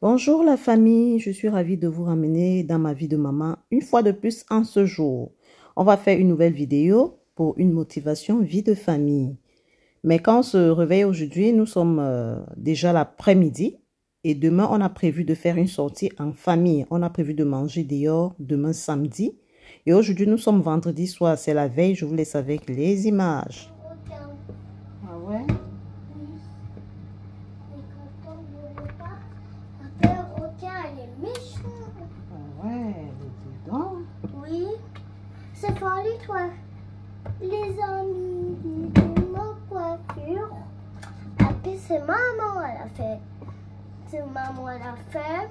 Bonjour la famille, je suis ravie de vous ramener dans ma vie de maman une fois de plus en ce jour. On va faire une nouvelle vidéo pour une motivation vie de famille. Mais quand on se réveille aujourd'hui, nous sommes déjà l'après-midi et demain on a prévu de faire une sortie en famille. On a prévu de manger dehors demain samedi et aujourd'hui nous sommes vendredi soir, c'est la veille, je vous laisse avec les images. Ah ouais? Oui, c'est foli toi. Les amis de ma coiffure. Après c'est maman elle a fait. C'est maman elle a fait.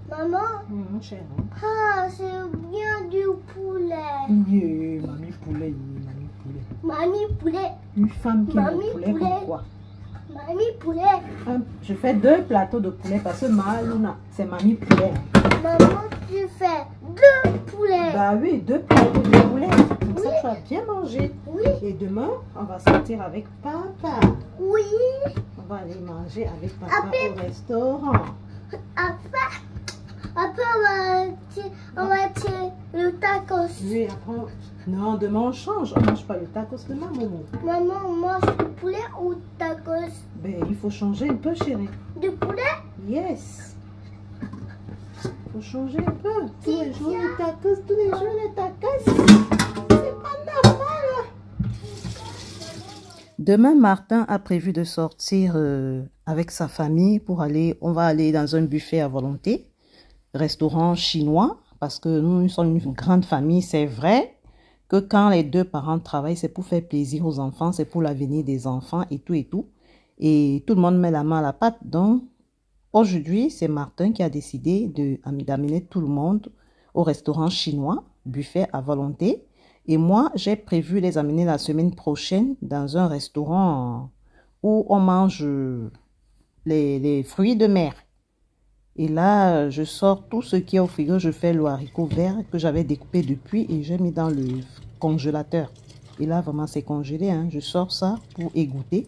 Maman. Chérie. Ah, c'est bien du poulet. Yeah, mamie poulet, mamie poulet. Mamie poulet. Une femme qui aime le poulet comme quoi? Mamie poulet. Je fais 2 plateaux de poulet parce que ma Luna, c'est mamie poulet. Maman, tu fais 2 poulets. Bah oui, 2 plateaux de poulet. Comme ça, tu vas bien manger. Oui. Et demain, on va sortir avec papa. Oui. On va aller manger avec papa au restaurant. Après on va tirer le tacos. Oui, après, non, demain on change. On ne mange pas le tacos demain, maman. Maman, on mange du poulet ou tacos? Ben, il faut changer un peu, chérie. Du poulet? Yes. Il faut changer un peu. Tous les jours les tacos, tous les jours les tacos. C'est pas normal. Demain, Martin a prévu de sortir avec sa famille pour aller, on va aller dans un buffet à volonté, restaurant chinois, parce que nous sommes une grande famille. C'est vrai que quand les 2 parents travaillent, c'est pour faire plaisir aux enfants, c'est pour l'avenir des enfants et tout et tout. Et tout le monde met la main à la pâte. Donc, aujourd'hui, c'est Martin qui a décidé d'amener tout le monde au restaurant chinois, buffet à volonté. Et moi, j'ai prévu les amener la semaine prochaine dans un restaurant où on mange les fruits de mer. Et là, je sors tout ce qui est au frigo. Je fais le haricot vert que j'avais découpé depuis et j'ai mis dans le congélateur. Et là, vraiment, c'est congelé. Hein. Je sors ça pour égoutter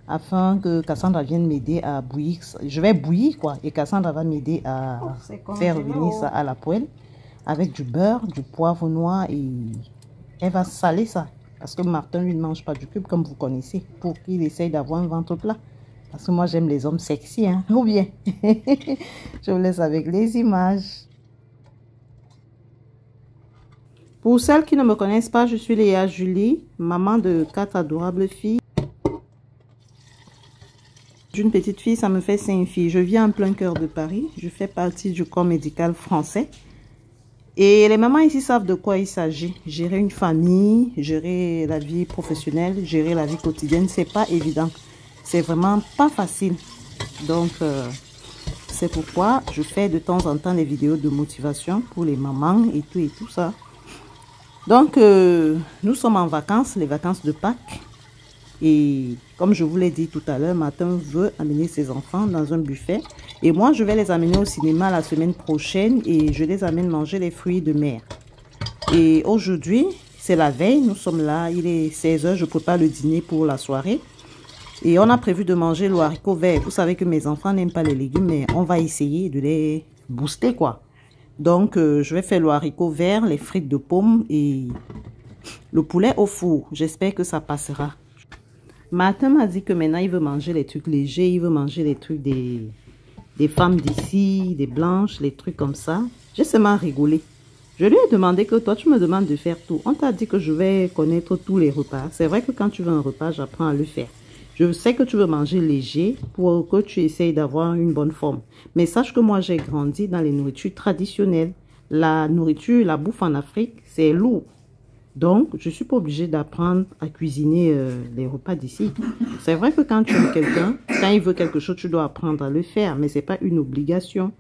afin que Cassandra vienne m'aider à bouillir. Je vais bouillir, quoi. Et Cassandra va m'aider à faire revenir ça à la poêle avec du beurre, du poivre noir et elle va saler ça. Parce que Martin, lui, ne mange pas du cube, comme vous connaissez, pour qu'il essaye d'avoir un ventre plat. Parce que moi, j'aime les hommes sexy, hein. Ou bien. Je vous laisse avec les images. Pour celles qui ne me connaissent pas, je suis Léa Julie, maman de 4 adorables filles. D'une petite fille, ça me fait 5 filles. Je vis en plein cœur de Paris. Je fais partie du corps médical français. Et les mamans ici savent de quoi il s'agit. Gérer une famille, gérer la vie professionnelle, gérer la vie quotidienne, c'est pas évident. C'est vraiment pas facile. Donc, c'est pourquoi je fais de temps en temps des vidéos de motivation pour les mamans et tout ça. Donc, nous sommes en vacances, les vacances de Pâques. Et comme je vous l'ai dit tout à l'heure, Martin veut amener ses enfants dans un buffet. Et moi, je vais les amener au cinéma la semaine prochaine et je les amène manger les fruits de mer. Et aujourd'hui, c'est la veille, nous sommes là, il est 16 h, je prépare le dîner pour la soirée. Et on a prévu de manger le haricot vert. Vous savez que mes enfants n'aiment pas les légumes, mais on va essayer de les booster, quoi. Donc, je vais faire le haricot vert, les frites de pommes et le poulet au four. J'espère que ça passera. Martin m'a dit que maintenant, il veut manger les trucs légers. Il veut manger les trucs des femmes d'ici, des blanches, les trucs comme ça. J'ai seulement rigolé. Je lui ai demandé que toi, tu me demandes de faire tout. On t'a dit que je vais connaître tous les repas. C'est vrai que quand tu veux un repas, j'apprends à le faire. Je sais que tu veux manger léger pour que tu essayes d'avoir une bonne forme. Mais sache que moi, j'ai grandi dans les nourritures traditionnelles. La nourriture, la bouffe en Afrique, c'est lourd. Donc, je ne suis pas obligée d'apprendre à cuisiner les repas d'ici. C'est vrai que quand tu aimes quelqu'un, quand il veut quelque chose, tu dois apprendre à le faire. Mais ce n'est pas une obligation.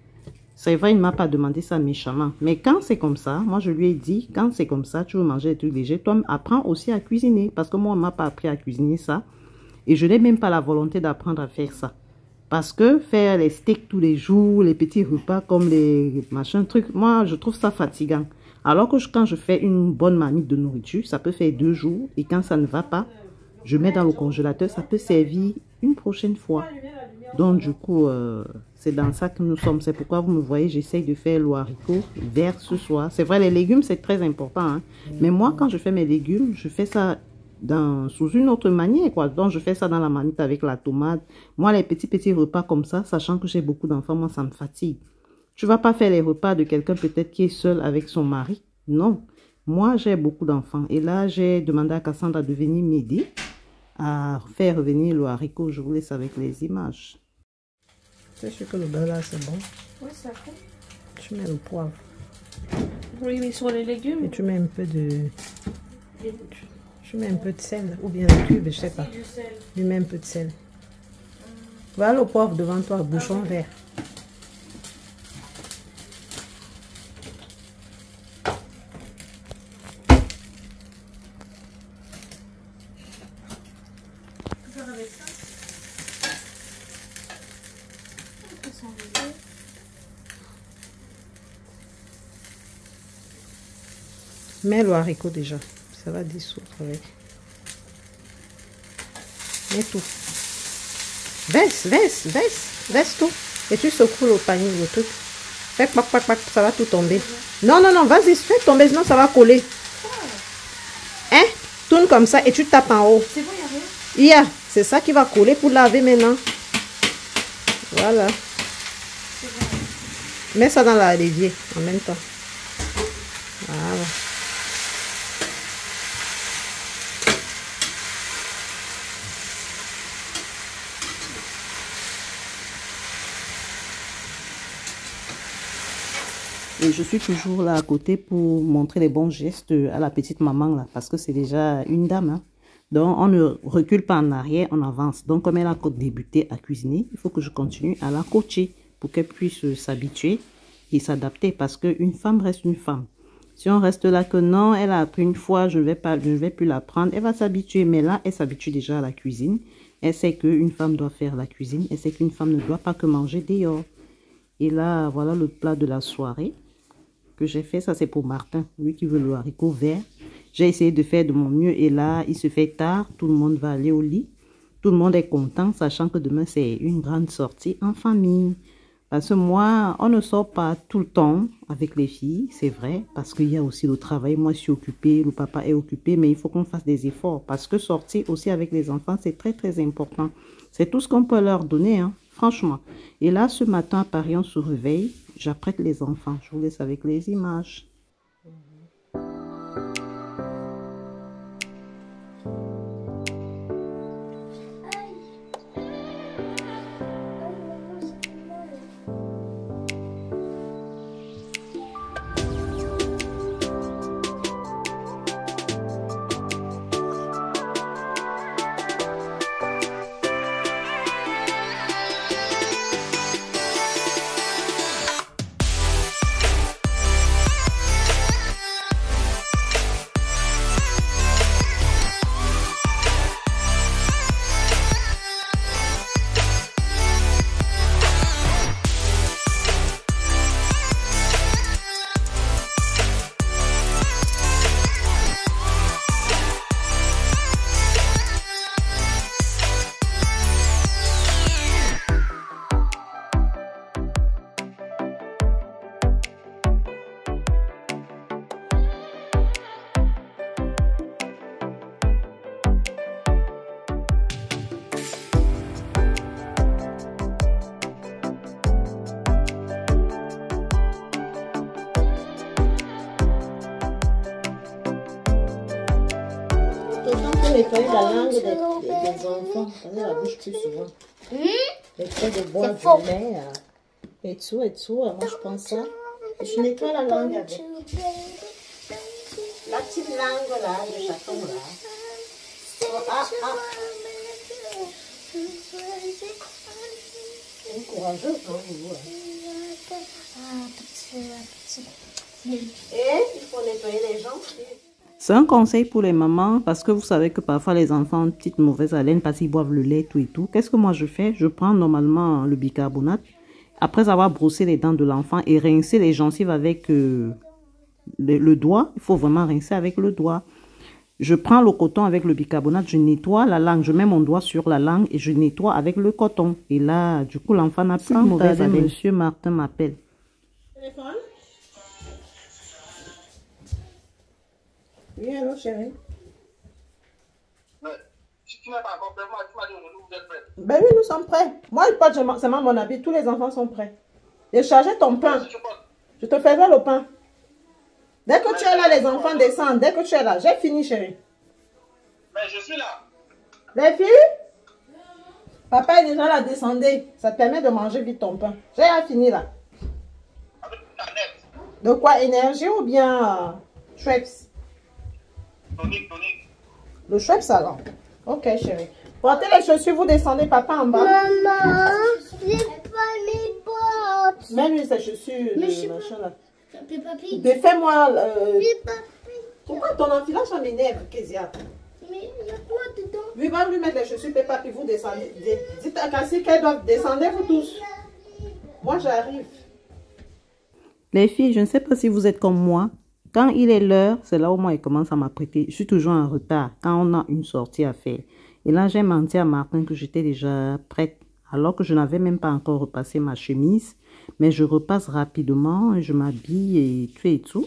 C'est vrai, il ne m'a pas demandé ça méchamment. Mais quand c'est comme ça, moi je lui ai dit, quand c'est comme ça, tu veux manger des trucs légers, toi apprends aussi à cuisiner. Parce que moi, on ne m'a pas appris à cuisiner ça. Et je n'ai même pas la volonté d'apprendre à faire ça. Parce que faire les steaks tous les jours, les petits repas comme les machins, trucs, moi je trouve ça fatigant. Alors que quand je fais une bonne marmite de nourriture, ça peut faire 2 jours. Et quand ça ne va pas, je mets dans le congélateur, ça peut servir une prochaine fois. Donc du coup, c'est dans ça que nous sommes. C'est pourquoi vous me voyez, j'essaye de faire le haricot vert ce soir. C'est vrai, les légumes, c'est très important. Hein. Mais moi, quand je fais mes légumes, je fais ça sous une autre manière, quoi. Donc, je fais ça dans la marmite avec la tomate. Moi, les petits repas comme ça, sachant que j'ai beaucoup d'enfants, moi, ça me fatigue. Tu vas pas faire les repas de quelqu'un peut-être qui est seul avec son mari. Non. Moi, j'ai beaucoup d'enfants. Et là, j'ai demandé à Cassandra de venir m'aider à faire revenir le haricot. Je vous laisse avec les images. C'est sûr que le beurre là, c'est bon. Oui, ça fait. Tu mets le poivre. Oui, sur les légumes. Et tu mets un peu de... Tu mets un peu de sel, ou bien le cube, je sais pas. Tu mets un peu de sel. Voilà le poivre devant toi, bouchon vert. Mets le haricot déjà. Ça va dissoudre avec. Mets tout. Verse tout. Et tu secoues le panier, le truc. Fais pac, ça va tout tomber. Non, vas-y, fais tomber, sinon ça va coller. Hein? Tourne comme ça et tu tapes en haut. C'est bon, il y a rien. C'est ça qui va coller pour laver maintenant. Voilà. Mets ça dans l'évier en même temps. Voilà. Et je suis toujours là à côté pour montrer les bons gestes à la petite maman là, parce que c'est déjà une dame. Hein. Donc on ne recule pas en arrière, on avance. Donc comme elle a débuté à cuisiner, il faut que je continue à la coacher pour qu'elle puisse s'habituer et s'adapter, parce qu'une femme reste une femme. Si on reste là que non, elle a appris une fois, je ne vais plus l'apprendre, elle va s'habituer. Mais là, elle s'habitue déjà à la cuisine. Elle sait qu'une femme doit faire la cuisine. Elle sait qu'une femme ne doit pas que manger dehors. Et là, voilà le plat de la soirée que j'ai fait. Ça, c'est pour Martin, lui qui veut le haricot vert. J'ai essayé de faire de mon mieux. Et là, il se fait tard. Tout le monde va aller au lit. Tout le monde est content, sachant que demain, c'est une grande sortie en famille. Parce que moi, on ne sort pas tout le temps avec les filles, c'est vrai, parce qu'il y a aussi le travail. Moi, je suis occupée, le papa est occupé, mais il faut qu'on fasse des efforts. Parce que sortir aussi avec les enfants, c'est très, très important. C'est tout ce qu'on peut leur donner, hein, franchement. Et là, ce matin, à Paris, on se réveille, j'apprête les enfants. Je vous laisse avec les images. Nettoyer la langue des enfants, prenez la bouche plus souvent. Les traits de boire du lait, et tout, moi je pense ça. Et je nettoie la langue avec. La petite langue là, le chaton là. C'est courageux, hein, vous. Et il faut nettoyer les jambes. C'est un conseil pour les mamans, parce que vous savez que parfois les enfants ont une petite mauvaise haleine parce qu'ils boivent le lait, tout et tout. Qu'est-ce que moi je fais? Je prends normalement le bicarbonate, après avoir brossé les dents de l'enfant et rincé les gencives avec le doigt. Il faut vraiment rincer avec le doigt. Je prends le coton avec le bicarbonate, je nettoie la langue, je mets mon doigt sur la langue et je nettoie avec le coton. Et là, du coup, l'enfant n'a plus de mauvaise haleine. Monsieur Martin m'appelle. Téléphone? Oui, allô, chérie? Si tu n'es pas encore prêt, moi, tu m'as dit aujourd'hui vous êtes prêts. Ben oui, nous sommes prêts. Moi, je porte seulement mon habit. Tous les enfants sont prêts. J'ai chargé ton pain. Je te faisais le pain. Dès que tu es là, les enfants descendent. Dès que tu es là, j'ai fini, chérie. Mais je suis là. Les filles? Papa est déjà là, descendez. Ça te permet de manger vite ton pain. J'ai fini là. Avec ta nette. De quoi? Énergie ou bien Schweppes? Tonique. Le Schweppes alors. Ok, chérie. Portez les chaussures, vous descendez, papa en bas. Maman, j'ai pas mes bottes. Mets-lui ses chaussures, Mais le je sais machin là. Papi. Défais-moi. Papi. Pourquoi ton enfilage ça m'énerve, Kezia? Mais il y a quoi dedans? Oui, va lui mettre les chaussures, Peppa, puis vous descendez. Dites à Cassie qu'elles doivent descendre, vous tous. Moi, j'arrive. Les filles, je ne sais pas si vous êtes comme moi. Quand il est l'heure, c'est là où moi il commence à m'apprêter. Je suis toujours en retard quand on a une sortie à faire. Et là, j'ai menti à Martin que j'étais déjà prête. Alors que je n'avais même pas encore repassé ma chemise. Mais je repasse rapidement, et je m'habille et tout.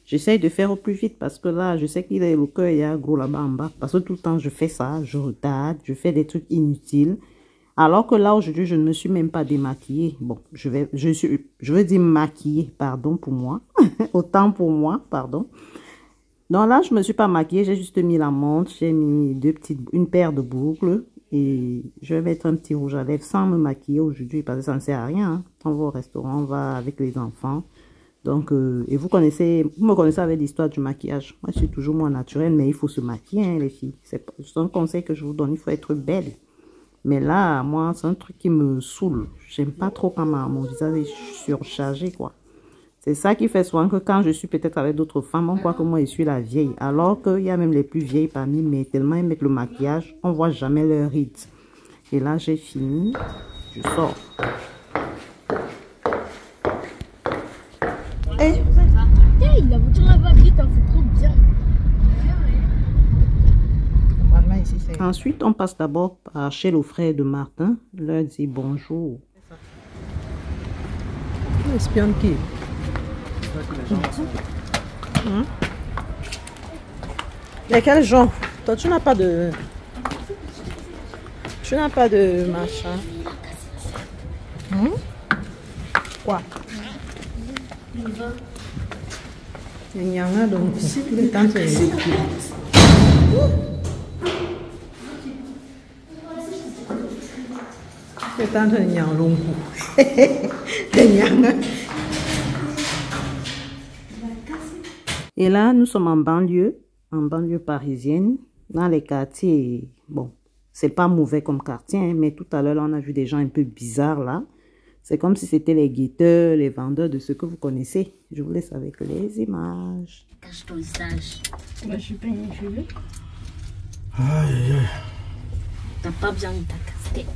J'essaye de faire au plus vite parce que là, je sais qu'il est le cœur, il y a gros là-bas en bas. Parce que tout le temps, je fais ça, je retarde, je fais des trucs inutiles. Alors que là, aujourd'hui, je ne me suis même pas démaquillée. Bon, je veux dire maquillée, pardon pour moi. Autant pour moi, pardon. Donc là, je ne me suis pas maquillée, j'ai juste mis la montre, j'ai mis une paire de boucles. Et je vais mettre un petit rouge à lèvres sans me maquiller aujourd'hui parce que ça ne sert à rien. Hein. On va au restaurant, on va avec les enfants. Donc, et vous me connaissez avec l'histoire du maquillage. Moi, je suis toujours moins naturelle, mais il faut se maquiller, hein, les filles. C'est un conseil que je vous donne, il faut être belle. Mais là, moi, c'est un truc qui me saoule. J'aime pas trop quand mon visage est surchargé, quoi. C'est ça qui fait souvent que quand je suis peut-être avec d'autres femmes, on croit que moi, je suis la vieille. Alors qu'il y a même les plus vieilles parmi, mais tellement ils mettent le maquillage, on voit jamais leur rides. Et là, j'ai fini. Je sors. Hey, la voiture là-bas, vite, c'est trop bien. Ensuite, on passe d'abord chez le frère de Martin. Leur dit bonjour. Espionne qui? Mais quel genre? Toi, tu n'as pas de... Tu n'as pas de machin. Quoi? Il y en a donc ici, tous les temps, c'est tant de nyang Et là, nous sommes en banlieue parisienne, dans les quartiers. Bon, c'est pas mauvais comme quartier, hein, mais tout à l'heure, on a vu des gens un peu bizarres là. C'est comme si c'était les guetteurs, les vendeurs de ce que vous connaissez. Je vous laisse avec les images. Cache ton visage. Bah, je suis pas une cheveux. Aïe, aïe. T'as pas bien mis ta casquette.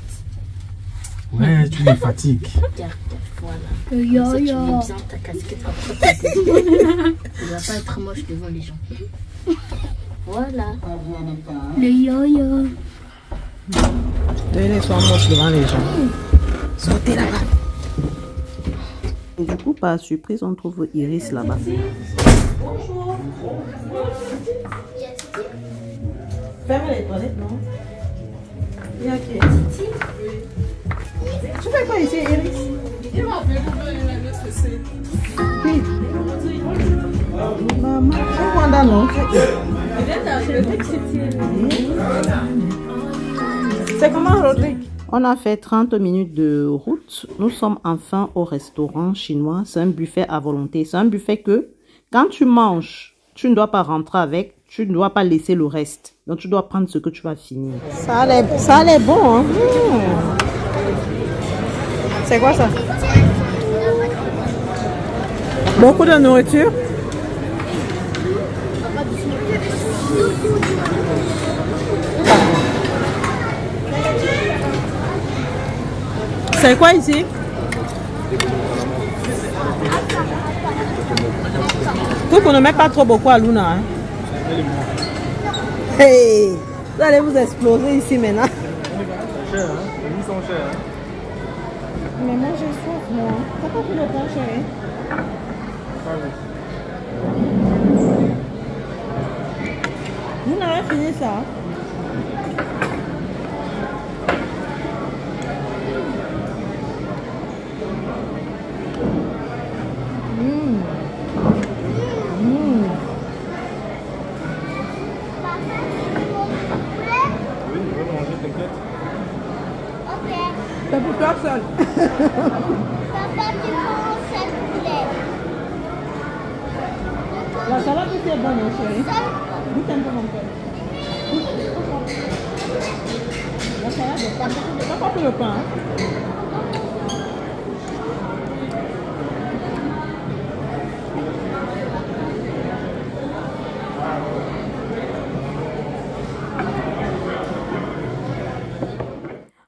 Ouais, tu me fatigues. Regarde, voilà. Yo, tu mets bien ta casquette après. Tu vas pas être moche devant les gens. Voilà. Le yo-yo. Donnez soin moche devant les gens. Sautez là-bas. Et du coup, par surprise, on trouve Iris là-bas. Bonjour. Ferme les toilettes, non? Il y a qui? Tu fais quoi ici, Iris? Il m'a appelé pour venir la mettre ici. Qui? Maman, c'est Wanda, non? C'est comment, Rodrigue? On a fait 30 minutes de route. Nous sommes enfin au restaurant chinois. C'est un buffet à volonté. C'est un buffet que, quand tu manges, tu ne dois pas rentrer avec. Tu ne dois pas laisser le reste. Donc, tu dois prendre ce que tu vas finir. Ça a l'air bon, hein? C'est quoi ça? Beaucoup de nourriture? C'est quoi ici? Faut qu'on ne met pas trop beaucoup à Luna, hein? Hey, vous allez vous exploser ici maintenant. C'est cher, hein? Les nuits sont chers, hein? Mais moi j'ai soif, moi. T'as pas pris le pain, chérie? Vous n'avez fini ça? Oui, je vais manger, t'inquiète. Ok. C'est pour toi seul. Papa, tu prends ce poulet. La salade aussi est bonne, hein, chérie. Goûte un peu mon cœur. La salade est pas bonne. T'as pas pris le pain, hein?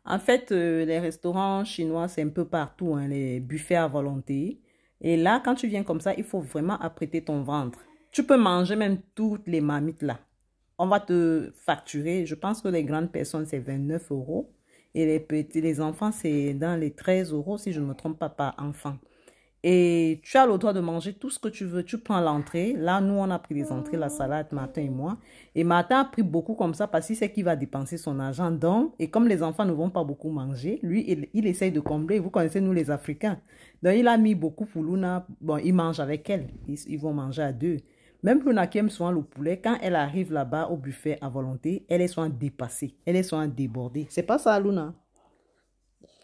En fait, les restaurants chinois, c'est un peu partout, hein, les buffets à volonté. Et là, quand tu viens comme ça, il faut vraiment apprêter ton ventre. Tu peux manger même toutes les marmites là. On va te facturer. Je pense que les grandes personnes, c'est 29 €. Et les petits, les enfants, c'est dans les 13 € si je ne me trompe pas par enfant. Et tu as le droit de manger tout ce que tu veux. Tu prends l'entrée. Là, nous, on a pris les entrées, la salade, Martin et moi. Et Martin a pris beaucoup comme ça parce qu'il sait qu'il va dépenser son argent. Donc, et comme les enfants ne vont pas beaucoup manger, lui, il essaye de combler. Vous connaissez, nous, les Africains. Donc, il a mis beaucoup pour Luna. Bon, il mange avec elle. Ils vont manger à deux. Même Luna qui aime souvent le poulet, quand elle arrive là-bas au buffet à volonté, elle est souvent dépassée. Elle est souvent débordée. C'est pas ça, Luna?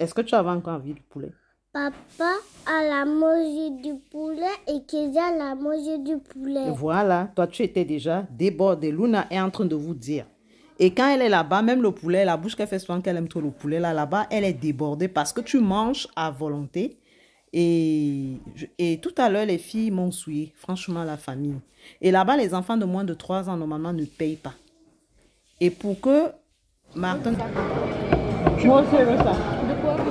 Est-ce que tu avais encore envie de poulet? Papa a la mangé du poulet et Kézia a la mangé du poulet. Voilà, toi tu étais déjà débordée. Luna est en train de vous dire. Et quand elle est là-bas, même le poulet, la bouche qu'elle fait souvent qu'elle aime trop le poulet, là-bas, elle est débordée parce que tu manges à volonté. Et tout à l'heure, les filles m'ont souillé, franchement, la famille. Et là-bas, les enfants de moins de 3 ans, normalement, ne payent pas. Et pour que Martin... Moi aussi, je veux ça.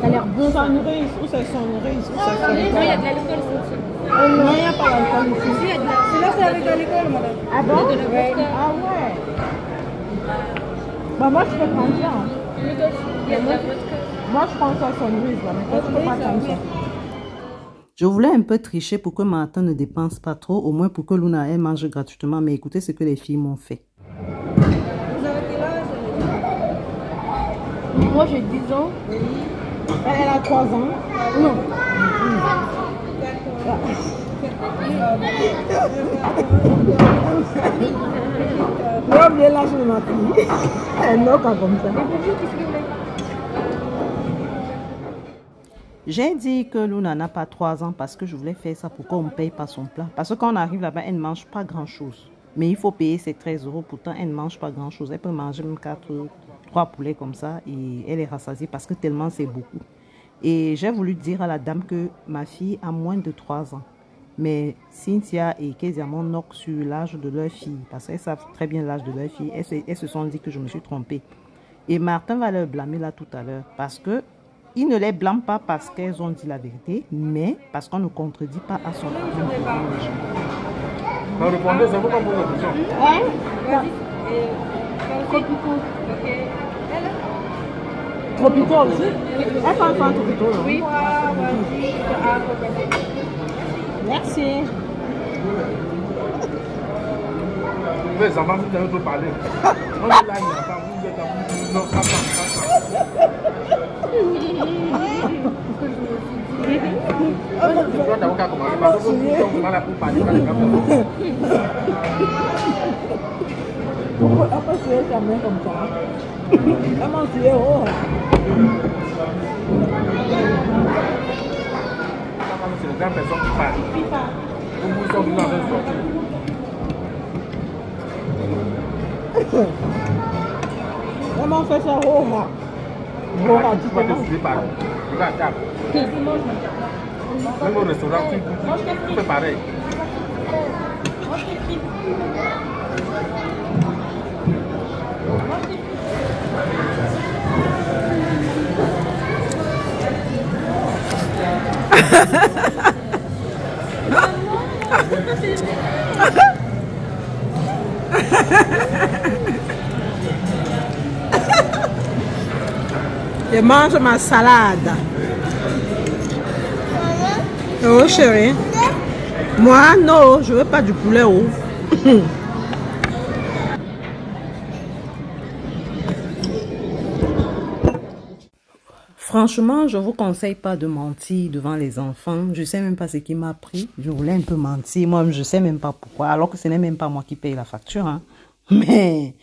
Ça a l'air bon. Sunrise, où c'est Sunrise? Où c'est Sunrise? Non, il y a de l'alcool, c'est Non, il n'y a pas d'alcool ici. il y a de la... C'est là, c'est avec l'alcool, madame. Ah bon? Il y a de la vodka. Ah ouais. Bah moi, je peux prendre ça. Hein. Il y a de la vodka. Moi, je prends ça Sunrise, là. Mais toi, tu peux pas prendre ça. Je voulais un peu tricher pour que Martin ne dépense pas trop, au moins pour que Luna elle mange gratuitement. Mais écoutez ce que les filles m'ont fait. Vous avez quel âge? Moi, j'ai 10 ans. Oui. Elle a 3 ans. Non. J'ai oublié l'âge de ma fille. Elle n'a pas comme ça. J'ai dit que Luna n'a pas 3 ans parce que je voulais faire ça pour qu'on ne paye pas son plat. Parce que quand on arrive là-bas, elle ne mange pas grand-chose. Mais il faut payer ses 13 €. Pourtant, elle ne mange pas grand-chose. Elle peut manger même 3 poulets comme ça. Et elle est rassasiée parce que tellement c'est beaucoup. Et j'ai voulu dire à la dame que ma fille a moins de 3 ans. Mais Cynthia et Kezia m'ont knock sur l'âge de leur fille. Parce qu'elles savent très bien l'âge de leur fille. Elles se sont dit que je me suis trompée. Et Martin va leur blâmer là tout à l'heure. Parce que il ne les blâme pas parce qu'elles ont dit la vérité. Mais parce qu'on ne contredit pas à son âge. Vous répondez, c'est pourquoi vous la question? Hein? Tropicaux aussi? Elle fait un tropicaux, non? Oui. Merci. Les enfants, vous avez trop parlé. On est là, les enfants, vous êtes là, non, je crois qu'à commencer parce que vous êtes mal à pour parler. Après, c'est jamais comme ça. Comment c'est haut? C'est les grandes personnes qui parlent. Vous sont venus avec sortir. Comment on fait ça haut, moi? Tu vas décider par tu vas à table. Même au restaurant, tu fais pareil. Je mange ma salade. Oh chérie. Moi, non, je veux pas du poulet. Oh. Franchement, je vous conseille pas de mentir devant les enfants. Je sais même pas ce qui m'a pris. Je voulais un peu mentir. Moi, je sais même pas pourquoi. Alors que ce n'est même pas moi qui paye la facture. Hein. Mais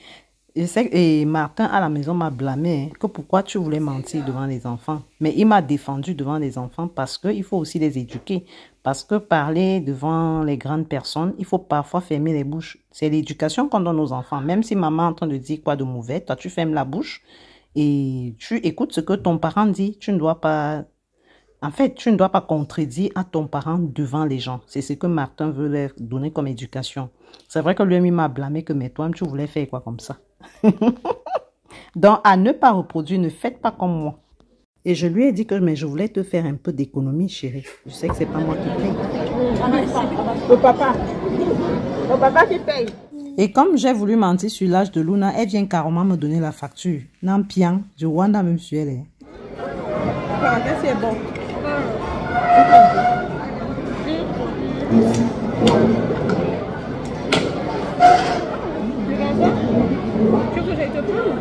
je sais et Martin à la maison m'a blâmé. Que pourquoi tu voulais mentir devant les enfants. Mais il m'a défendu devant les enfants parce qu'il faut aussi les éduquer. Parce que parler devant les grandes personnes, il faut parfois fermer les bouches. C'est l'éducation qu'on donne aux enfants. Même si maman est en train de dire quoi de mauvais, toi tu fermes la bouche. Et tu écoutes ce que ton parent dit. Tu ne dois pas... En fait, tu ne dois pas contredire à ton parent devant les gens. C'est ce que Martin veut leur donner comme éducation. C'est vrai que lui m'a blâmé que mais toi, tu voulais faire quoi comme ça. Donc, à ne pas reproduire, ne faites pas comme moi. Et je lui ai dit que mais je voulais te faire un peu d'économie, chérie. Je sais que c'est pas moi qui paye. Le papa qui paye. Et comme j'ai voulu mentir sur l'âge de Luna, elle vient carrément me donner la facture. Nampian, je vois dans même sur elle. Qu'est-ce qui est bon? Tu veux que j'aille te prendre?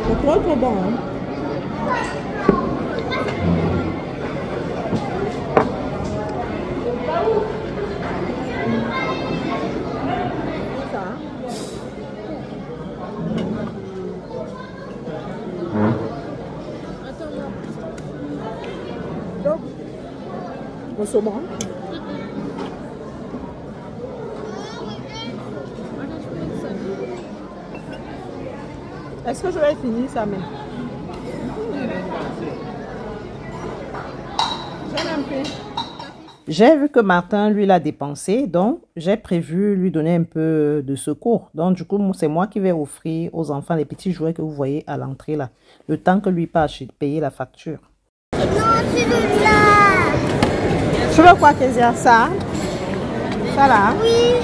C'est trop bon. Hein? Le saumon. Est-ce que je vais finir ça même? J'aime un peu. J'ai vu que Martin, lui, l'a dépensé, donc j'ai prévu lui donner un peu de secours. Donc, du coup, c'est moi qui vais offrir aux enfants les petits jouets que vous voyez à l'entrée là, le temps que lui pas payer la facture. Non, c'est de là. Tu veux quoi, Kezia? Ça? Ça là? Oui.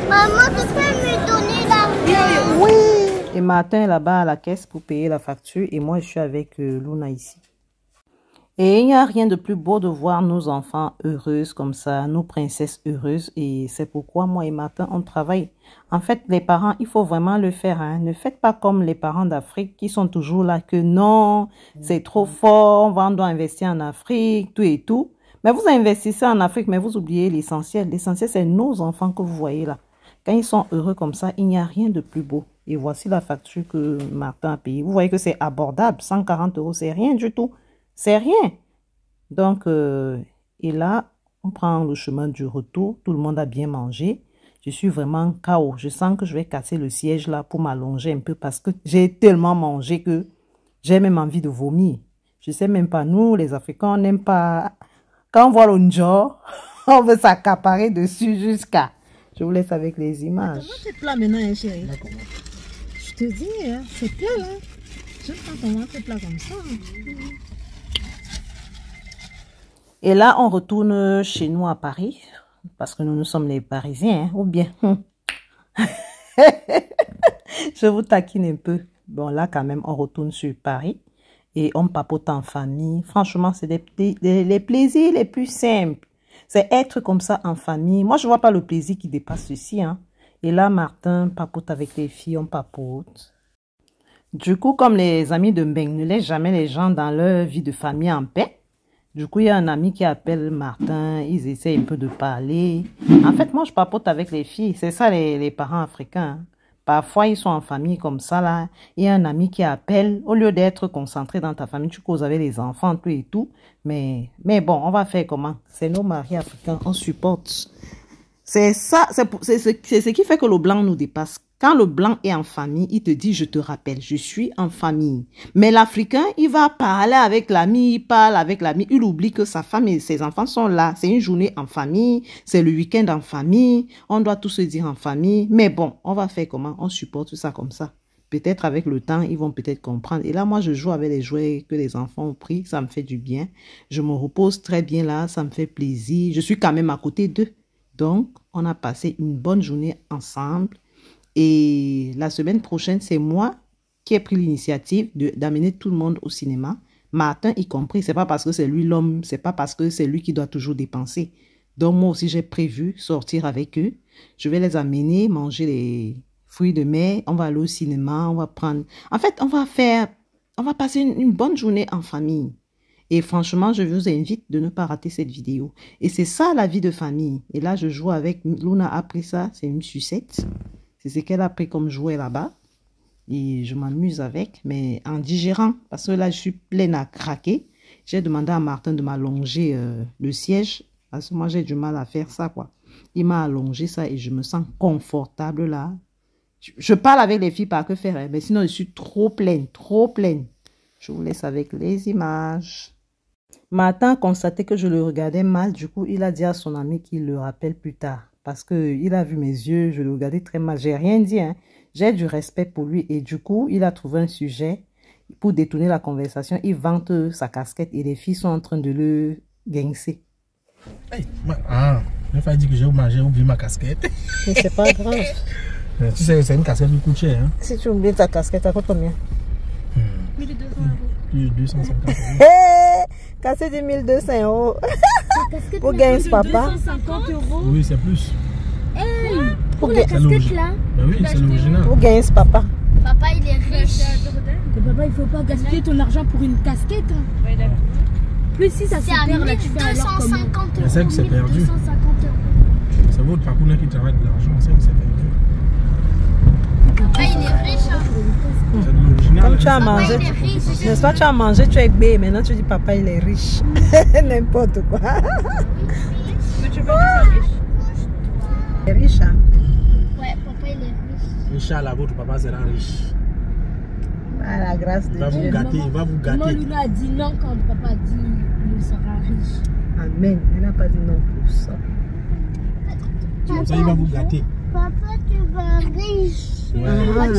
Maman, tu peux me donner l'argent? Oui. Et Martin est là-bas à la caisse pour payer la facture et moi, je suis avec Luna ici. Et il n'y a rien de plus beau de voir nos enfants heureuses comme ça, nos princesses heureuses. Et c'est pourquoi moi et Martin, on travaille. En fait, les parents, il faut vraiment le faire. Hein. Ne faites pas comme les parents d'Afrique qui sont toujours là que non, c'est trop fort, on doit investir en Afrique, tout et tout. Mais vous investissez en Afrique, mais vous oubliez l'essentiel. L'essentiel, c'est nos enfants que vous voyez là. Quand ils sont heureux comme ça, il n'y a rien de plus beau. Et voici la facture que Martin a payée. Vous voyez que c'est abordable. 140 €, c'est rien du tout. C'est rien. Donc, et là, on prend le chemin du retour. Tout le monde a bien mangé. Je suis vraiment KO. Je sens que je vais casser le siège là pour m'allonger un peu parce que j'ai tellement mangé que j'ai même envie de vomir. Je sais même pas, nous, les Africains, on n'aime pas... Quand on voit le njor, on veut s'accaparer dessus jusqu'à... Je vous laisse avec les images. Comment c'est plat maintenant, hein, chérie? Je te dis, hein, c'est plat là. J'aime quand on mange plat comme ça. Et là, on retourne chez nous à Paris. Parce que nous sommes les Parisiens, hein, ou bien... Je vous taquine un peu. Bon, là, quand même, on retourne sur Paris. Et on papote en famille. Franchement, c'est les plaisirs les plus simples. C'est être comme ça en famille. Moi, je vois pas le plaisir qui dépasse ceci. Hein. Et là, Martin papote avec les filles, on papote. Du coup, comme les amis de Mbeng ne laissent jamais les gens dans leur vie de famille en paix, du coup, il y a un ami qui appelle Martin, ils essaient un peu de parler. En fait, moi, je papote avec les filles. C'est ça, les parents africains. Hein. Parfois, ils sont en famille comme ça, là. Il y a un ami qui appelle. Au lieu d'être concentré dans ta famille, tu causes avec les enfants, tout et tout. Mais bon, on va faire comment? C'est nos maris africains, on supporte. C'est ça, c'est ce qui fait que le blanc nous dépasse. Quand le blanc est en famille, il te dit, je te rappelle, je suis en famille. Mais l'Africain, il va parler avec l'ami, il parle avec l'ami, il oublie que sa femme et ses enfants sont là. C'est une journée en famille, c'est le week-end en famille, on doit tout se dire en famille. Mais bon, on va faire comment? On supporte ça comme ça. Peut-être avec le temps, ils vont peut-être comprendre. Et là, moi, je joue avec les jouets que les enfants ont pris, ça me fait du bien. Je me repose très bien là, ça me fait plaisir. Je suis quand même à côté d'eux. Donc, on a passé une bonne journée ensemble. Et la semaine prochaine, c'est moi qui ai pris l'initiative d'amener tout le monde au cinéma. Martin y compris. C'est pas parce que c'est lui l'homme, c'est pas parce que c'est lui qui doit toujours dépenser. Donc moi aussi, j'ai prévu sortir avec eux. Je vais les amener, manger les fruits de mer. On va aller au cinéma, on va prendre... En fait, on va passer une bonne journée en famille. Et franchement, je vous invite de ne pas rater cette vidéo. Et c'est ça la vie de famille. Et là, je joue avec... Luna a pris ça, c'est une sucette. C'est ce qu'elle a pris comme jouet là-bas. Et je m'amuse avec, mais en digérant. Parce que là, je suis pleine à craquer. J'ai demandé à Martin de m'allonger le siège. Parce que moi, j'ai du mal à faire ça, quoi. Il m'a allongé ça et je me sens confortable là. Je parle avec les filles par que faire, hein, mais sinon, je suis trop pleine, trop pleine. Je vous laisse avec les images. Martin a constaté que je le regardais mal. Du coup, il a dit à son ami qu'il le rappelle plus tard. Parce qu'il a vu mes yeux, je le regardais très mal. J'ai rien dit, hein. J'ai du respect pour lui. Et du coup, il a trouvé un sujet pour détourner la conversation. Il vante sa casquette et les filles sont en train de le guincer. Hey, il fallait dire que j'ai oublié ma casquette. Mais c'est pas grave. Tu sais, c'est une casquette qui coûte cher. Hein? Si tu oublies ta casquette, ça coûte combien? 1200 €. Plus de 250 €. Hé, casser des 1200 €. Pour gagner papa. 250 €. Oui, c'est plus. Pour La casquette là. Ben oui, c'est l'original. Pour gagner papa. Papa, il est riche. Mais papa, il faut pas gaspiller ton argent pour une casquette. Hein. Ouais, d'accord. Plus si ça se C'est à perd là, tu fais alors comment? 1250 €. Mais c'est que c'est perdu. 1250 €. C'est votre parcours qui travaille de l'argent, c'est que c'est perdu. Papa, il est riche. Hein. C'est de l'original. Comme tu as Papa, mangé, il est riche. n'est-ce pas, tu as mangé, tu es bé, maintenant tu dis papa il est riche. N'importe quoi. Mais tu veux dire ça riche? Il est riche, hein? Ouais, papa, il est riche. Inch'Allah, votre papa sera riche. À la grâce de Il va vous Dieu. gâter, il va vous Maman gâter. Luna a dit non quand papa a dit il sera riche. Amen. Elle n'a pas dit non pour ça. Comme ça, il va vous gâter. Papa, tu vas riche. Ouais.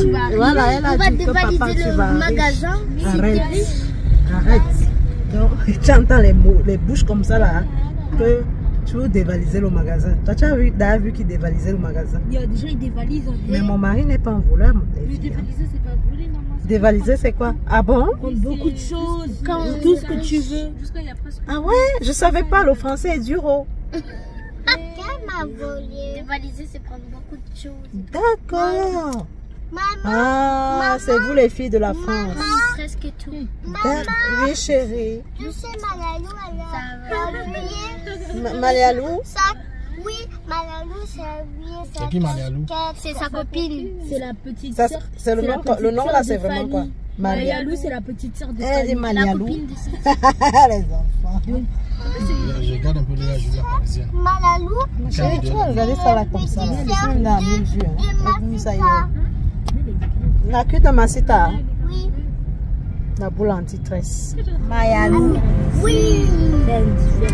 Tu vas riche. Voilà, elle a On va dit que papa dévaliser tu le vas riche. magasin. Arrête. Arrête. Donc, tu entends les mots, les bouches comme ça là, hein, que tu veux dévaliser le magasin. Toi, tu as vu qu'il dévalisait le magasin. Il y a déjà il dévalise. Mais mon mari n'est pas un voleur. Les Le filles, hein. dévaliser c'est pas voler normalement. Dévaliser, c'est quoi? Ah bon? Prendre beaucoup de choses. Tout ce que tu veux. Jusqu'à il y a presque. Ah ouais? Je savais pas, le français est dur. Oh. Quel m'a volé? Dévaliser, c'est prendre beaucoup de choses. D'accord. Maman, Ah, c'est vous les filles de la France. presque tout. Oui, chérie. Tu sais, Malalou, elle a oublié. Marialou? Ça, oui, Malalou, c'est oublié sa C'est qui, Malalou? casquette. C'est sa copine. C'est la petite Ça, sœur. c'est le la nom, petite le nom sœur là, de c'est vraiment quoi? Fanny. Marialou. Marialou, c'est la petite sœur de Elle dit Fanny. La Marialou. copine de sa Les enfants. Je regarde un peu les Julia parisienne. Malalou, Chérie, tu vas regarder ça là comme ça. Là. C'est une amie vue. Hein. Ça y est. La queue de Masita. oui. La boule anti-tresse. Marialou. Oui.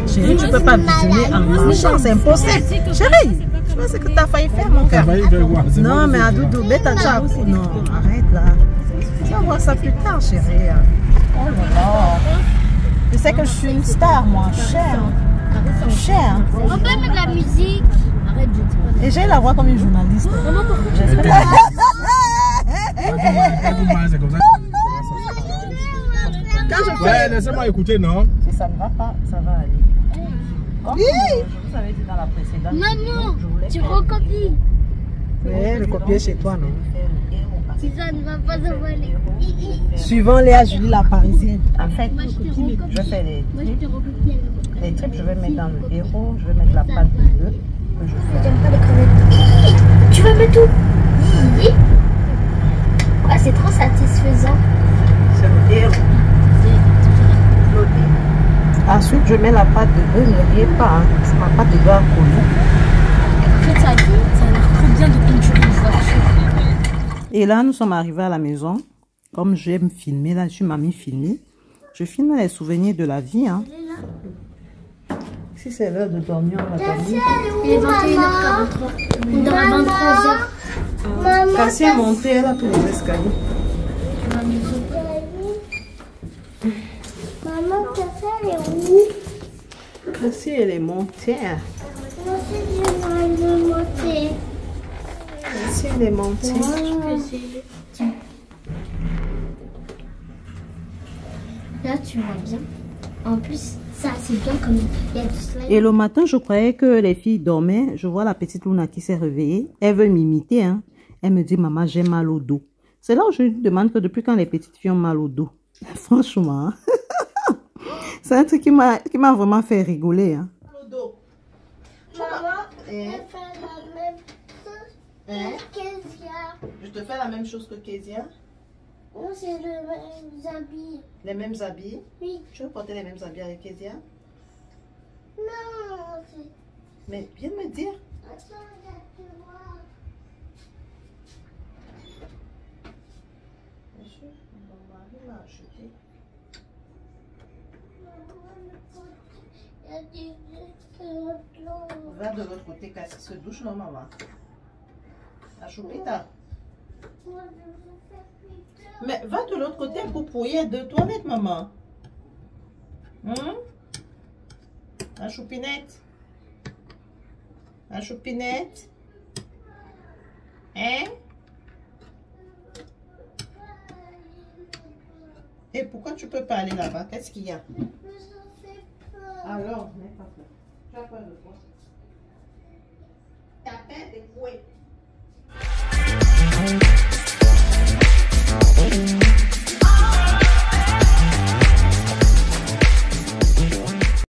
Chérie, tu peux pas visionner en marchant, c'est impossible. Chérie, tu vois ce que tu as failli faire, mon cœur. Non, mais à Doudou, bête à Tchakou. Non, arrête là. Tu vas voir ça plus tard, chérie. Oh là là. Tu sais que je suis une star, moi, chère. Chère. On peut mettre de la musique. Arrête, je dis pas. Et j'ai la voix comme une journaliste. Maman, pourquoi C'est comme ça. Quand je fais... Ouais, laissez-moi écouter, non? Si ça ne va pas, ça va aller. Comme je vous avais dit dans la précédente. Maman, tu recopies. Oui, le copier chez toi, non? Si ça ne va pas, ça va aller. Suivant Léa Julie la parisienne. En fait, Moi, je te recopie. je fais les Moi, je te recopie. les tripes, je vais mettre dans le héros, je vais mettre la pâte de bœuf. Que je fais. J'aime pas les crevettes. Tu vas mettre tout. Oui. Ah, c'est trop satisfaisant. C'est le héros. Ensuite, je mets la pâte de bœuf, n'oubliez pas, hein, c'est ma pâte de bœuf à coulis. En fait, ça a l'air trop bien de conduire une voiture. Et là, nous sommes arrivés à la maison. Comme j'aime filmer, là, je suis mamie filmée. Je filme les souvenirs de la vie. Hein. Si c'est l'heure de dormir, on va dormir. Il est 21h43. On dort à 23h. Cassie est montée, elle a pris les escaliers. Maman, Cassie, elle est où? Cassie, elle est montée. Moi aussi, je vais monter. Ici, les montées. Là, tu vois bien. En plus, ça, c'est bien comme il y a du slime. Et le matin, je croyais que les filles dormaient. Je vois la petite Luna qui s'est réveillée. Elle veut m'imiter. Hein. Elle me dit, maman, j'ai mal au dos. C'est là où je lui demande que depuis quand les petites filles ont mal au dos. Franchement, hein. C'est un truc qui m'a vraiment fait rigoler. Hein. Mal au dos. Maman, elle fait la même chose que Kezia. Je te fais la même chose que Kezia. Non, c'est les mêmes habits. Les mêmes habits. Oui. Tu veux porter les mêmes habits avec Kezia? Non, c'est... Mais viens me dire. Attends, tu vois. Monsieur, mon mari m'a acheté. Il y a des blancs. Va de l'autre côté, casser ce douche, non, maman. À Choupita. Moi, je veux faire plus tard. Mais va de l'autre côté pour pouiller de toilette, maman. À Choupinette. À Choupinette. Hein? Et pourquoi tu peux pas aller là-bas? Qu'est-ce qu'il y a? Mais ça fait peur. Alors, n'aie pas peur. Tu as peur de quoi? T'as peur de quoi?